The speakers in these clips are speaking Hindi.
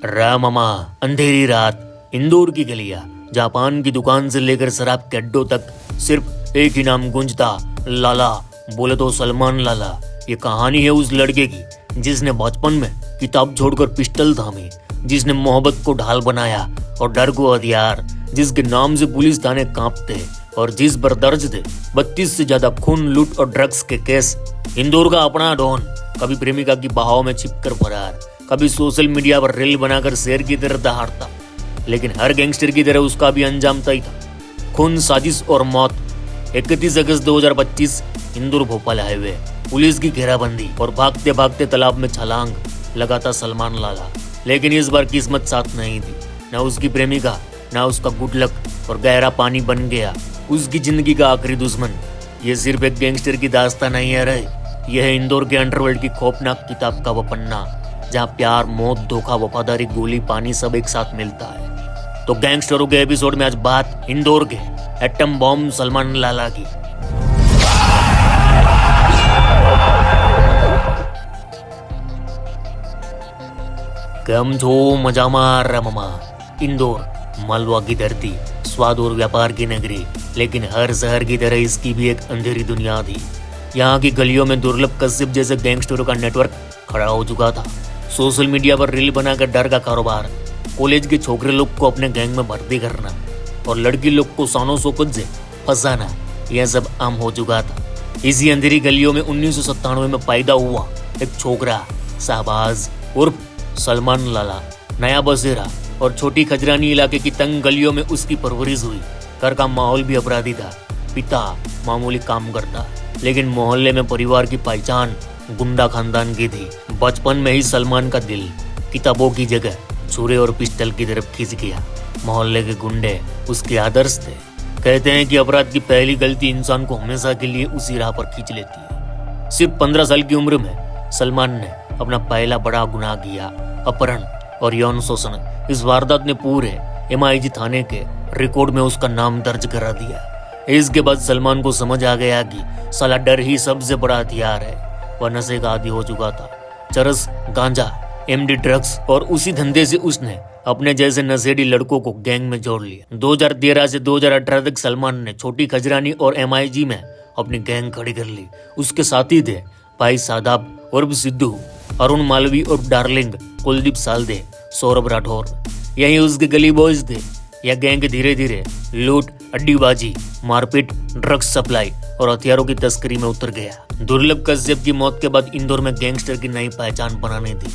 राममा, अंधेरी रात, इंदौर की गलियां, जापान की दुकान से लेकर शराब के अड्डों तक सिर्फ एक ही नाम गूंजता, लाला। बोले तो सलमान लाला। ये कहानी है उस लड़के की जिसने बचपन में किताब छोड़कर पिस्टल थामी, जिसने मोहब्बत को ढाल बनाया और डर को हथियार, जिसके नाम से पुलिस थाने कांपते और जिस पर दर्ज थे 32 से ज्यादा खून, लूट और ड्रग्स के केस। इंदौर का अपना डॉन, कभी प्रेमिका की बाहों में छिपकर फरार, कभी सोशल मीडिया पर रील बनाकर शेर की तरह दहाड़ता, लेकिन हर गैंगस्टर की तरह उसका भी अंजाम तय था, खून, साजिश और मौत। 31 अगस्त 2025, इंदौर भोपाल हाईवे, पुलिस की घेराबंदी और भागते भागते तालाब में छलांग लगाता सलमान लाला। लेकिन इस बार किस्मत साथ नहीं थी, न उसकी प्रेमिका, न उसका गुड लक, और गहरा पानी बन गया उसकी जिंदगी का आखिरी दुश्मन। ये सिर्फ एक गैंगस्टर की दास्तान नहीं है रहे, यह है इंदौर के अंडरवर्ल्ड की खौफनाक किताब का वो पन्ना, जहाँ प्यार, मौत, धोखा, वफादारी, गोली, पानी सब एक साथ मिलता है। तो गैंगस्टरों के एपिसोड में आज बात इंदौर के एटम बॉम्ब सलमान लाला की। कम छो मजामा रममा। इंदौर मालवा की धरती, स्वाद और व्यापार की नगरी, लेकिन हर शहर की तरह इसकी भी एक अंधेरी दुनिया थी। यहाँ की गलियों में दुर्लभ कश्यप जैसे गैंगस्टरों का नेटवर्क खड़ा हो चुका था। सोशल मीडिया पर रील बनाकर डर का कारोबार, कॉलेज के छोकरे लोग को अपने गैंग में भर्ती करना और लड़की लोग को शानो शौकत से फंसाना, यह सब आम हो चुका था। इसी अंधेरी गलियों में 1997 में पैदा हुआ एक छोकरा शाहबाज उर्फ सलमान लाला, नया बसेरा और छोटी खजरानी इलाके की तंग गलियों में उसकी परवरिश हुई। घर का माहौल भी अपराधी था, पिता मामूली काम करता, लेकिन मोहल्ले में परिवार की पहचान गुंडा खानदान की थी। बचपन में ही सलमान का दिल किताबों की जगह छुरे और पिस्टल की तरफ खिंच गया। मोहल्ले के गुंडे उसके आदर्श थे। कहते हैं कि अपराध की पहली गलती इंसान को हमेशा के लिए उसी राह पर खींच लेती है। सिर्फ 15 साल की उम्र में सलमान ने अपना पहला बड़ा गुनाह किया, अपहरण और यौन शोषण। इस वारदात ने पूरे MIG थाने के रिकॉर्ड में उसका नाम दर्ज करा दिया। इसके बाद सलमान को समझ आ गया कि साला डर ही सबसे बड़ा हथियार है। वह नशे का आदी हो चुका था, चरस, गांजा, MD ड्रग्स, और उसी धंधे से उसने अपने जैसे नशेड़ी लड़कों को गैंग में जोड़ लिया। 2013 से 2018 तक सलमान ने छोटी खजरानी और MIG में अपनी गैंग खड़ी कर ली। उसके साथी थे भाई सादाब उर्फ सिद्धू, अरुण मालवी और डार्लिंग, कुलदीप सालदे, सौरभ राठौर। यही उसके गली बॉयज थे। यह गैंग धीरे धीरे लूट, अड्डीबाजी, मारपीट, ड्रग्स सप्लाई और हथियारों की तस्करी में उतर गया। दुर्लभ कश्यप की मौत के बाद इंदौर में गैंगस्टर की नई पहचान बनानी थी।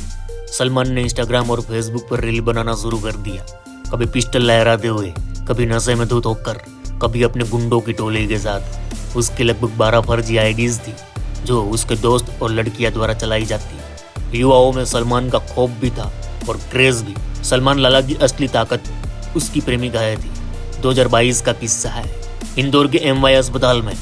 सलमान ने इंस्टाग्राम और फेसबुक पर रील बनाना शुरू कर दिया, कभी पिस्टल लहराते हुए, कभी नशे में धुत होकर, कभी अपने गुंडों की टोली के साथ। उसके लगभग 12 फर्जी IDs थी जो उसके दोस्त और लड़कियां द्वारा चलाई जाती। युवाओं में सलमान का खौफ भी था और क्रेज भी। सलमान लाला की असली ताकत उसकी प्रेमिकाएं थी। 2022 का किस्सा है। इंदौर के MY अस्पताल में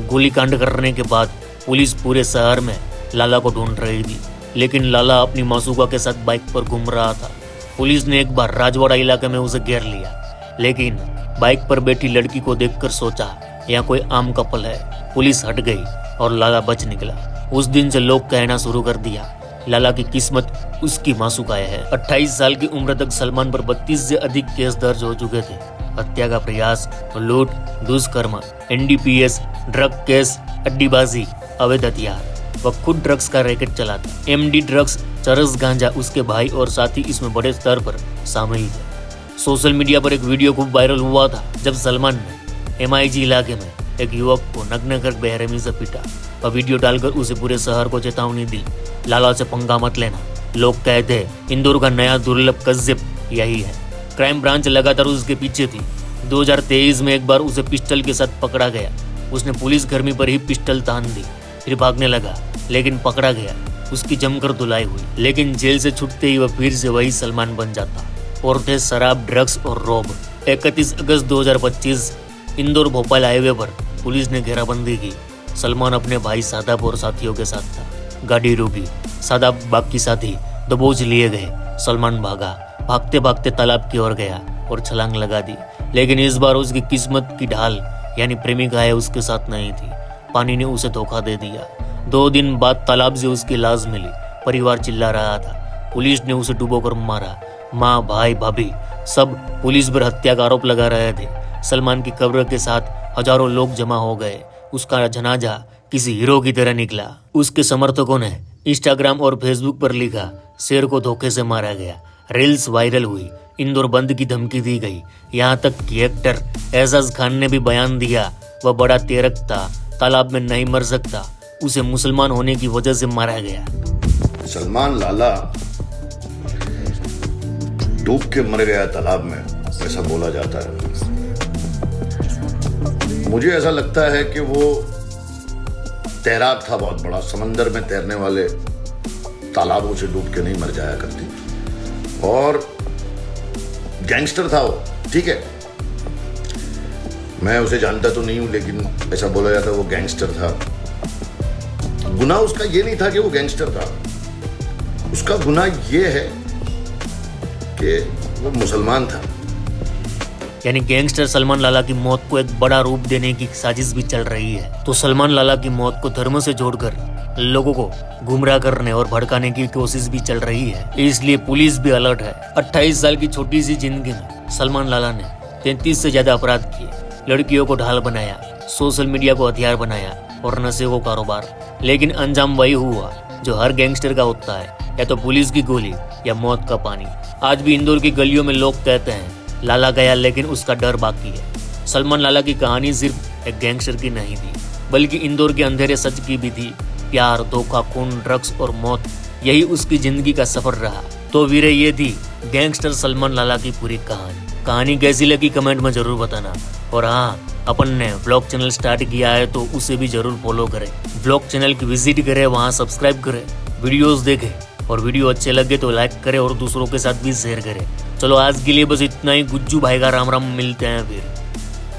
गोलीकांड करने के बाद पुलिस पूरे शहर में लाला को ढूंढ रही थी, लेकिन लाला अपनी मासूका के साथ बाइक पर घूम रहा था। पुलिस ने एक बार राजवाड़ा इलाके में उसे घेर लिया, लेकिन बाइक पर बैठी लड़की को देखकर सोचा यहाँ कोई आम कपल है। पुलिस हट गई और लाला बच निकला। उस दिन से लोग कहना शुरू कर दिया, लाला की किस्मत उसकी मासूकाएं है। 28 साल की उम्र तक सलमान पर 32 से अधिक केस दर्ज हो चुके थे। हत्या का प्रयास, लूट, दुष्कर्म, NDPS, ड्रग केस, अड्डीबाजी, अवैध हथियार। वह खुद ड्रग्स का रैकेट चलाता। MD ड्रग्स, चरस, गांजा उसके भाई और साथी इसमें बड़े स्तर पर शामिल थे। सोशल मीडिया पर एक वीडियो खूब वायरल हुआ था जब सलमान ने MIG इलाके में एक युवक को नग्न कर बेरहमी से पीटा। वह वीडियो डालकर उसे पूरे शहर को चेतावनी दी, लाला से पंगा मत लेना। लोग कहते हैं इंदौर का नया दुर्लभ कश्यप यही है। क्राइम ब्रांच लगातार उसके पीछे थी। 2023 में एक बार उसे पिस्टल के साथ पकड़ा गया। उसने पुलिस कर्मी पर ही पिस्टल तान दी, फिर भागने लगा, लेकिन पकड़ा गया। उसकी जमकर धुलाई हुई, लेकिन जेल से छूटते ही वह फिर से वही सलमान बन जाता। और थे शराब, ड्रग्स और रॉब। 31 अगस्त 2025, इंदौर भोपाल हाईवे पर पुलिस ने घेराबंदी की। सलमान अपने भाई सादाब और साथियों के साथ था। गाड़ी रुकी, सादाब बाकी साथी दबोच लिए गए। सलमान भागा, भागते भागते तालाब की ओर गया और छलांग लगा दी, लेकिन इस बार उसकी किस्मत की ढाल यानी प्रेमिकाएं उसके साथ नहीं थी। पानी ने उसे धोखा दे दिया। 2 दिन बाद तालाब से उसकी लाश मिली। परिवार चिल्ला रहा था, पुलिस ने उसे डुबोकर मारा। माँ, भाई, भाभी सब पुलिस पर हत्या का आरोप लगा रहे थे। सलमान की कब्र के साथ हजारों लोग जमा हो गए। उसका जनाजा किसी हीरो की तरह निकला। उसके समर्थकों ने इंस्टाग्राम और फेसबुक पर लिखा, शेर को धोखे से मारा गया। रील्स वायरल हुई, इंदौर बंद की धमकी दी गई। यहाँ तक कि एक्टर एजाज खान ने भी बयान दिया, वह बड़ा तेरक था, तालाब में नहीं मर सकता, उसे मुसलमान होने की वजह से मारा गया। सलमान लाला डूब के मर गया तालाब में, ऐसा बोला जाता है। मुझे ऐसा लगता है कि वो तैराक था, बहुत बड़ा, समंदर में तैरने वाले तालाबों से डूब के नहीं मर जाया करती। और गैंगस्टर था वो, ठीक है, मैं उसे जानता तो नहीं हूं, लेकिन ऐसा बोला जाता है वो गैंगस्टर था। गुनाह उसका ये नहीं था कि वो गैंगस्टर था, उसका गुनाह ये है कि वो मुसलमान था। यानी गैंगस्टर सलमान लाला की मौत को एक बड़ा रूप देने की साजिश भी चल रही है। तो सलमान लाला की मौत को धर्म से जोड़कर लोगों को गुमराह करने और भड़काने की कोशिश भी चल रही है, इसलिए पुलिस भी अलर्ट है। 28 साल की छोटी सी जिंदगी में सलमान लाला ने 33 से ज्यादा अपराध किए, लड़कियों को ढाल बनाया, सोशल मीडिया को हथियार बनाया और नशे को कारोबार। लेकिन अंजाम वही हुआ जो हर गैंगस्टर का होता है, या तो पुलिस की गोली या मौत का पानी। आज भी इंदौर की गलियों में लोग कहते हैं लाला गया लेकिन उसका डर बाकी है। सलमान लाला की कहानी सिर्फ एक गैंगस्टर की नहीं थी, बल्कि इंदौर के अंधेरे सच की भी थी। प्यार, धोखा, खून, ड्रग्स और मौत, यही उसकी जिंदगी का सफर रहा। तो वीरे, ये थी गैंगस्टर सलमान लाला की पूरी कहानी कैसी लगी कमेंट में जरूर बताना। और हाँ, अपन ने व्लॉग चैनल स्टार्ट किया है तो उसे भी जरूर फॉलो करें। व्लॉग चैनल की विजिट करें, वहाँ सब्सक्राइब करें, वीडियोस देखें, और वीडियो अच्छे लगे तो लाइक करें और दूसरों के साथ भी शेयर करें। चलो आज के लिए बस इतना ही। गुज्जू भाई का राम राम, मिलते हैं फिर।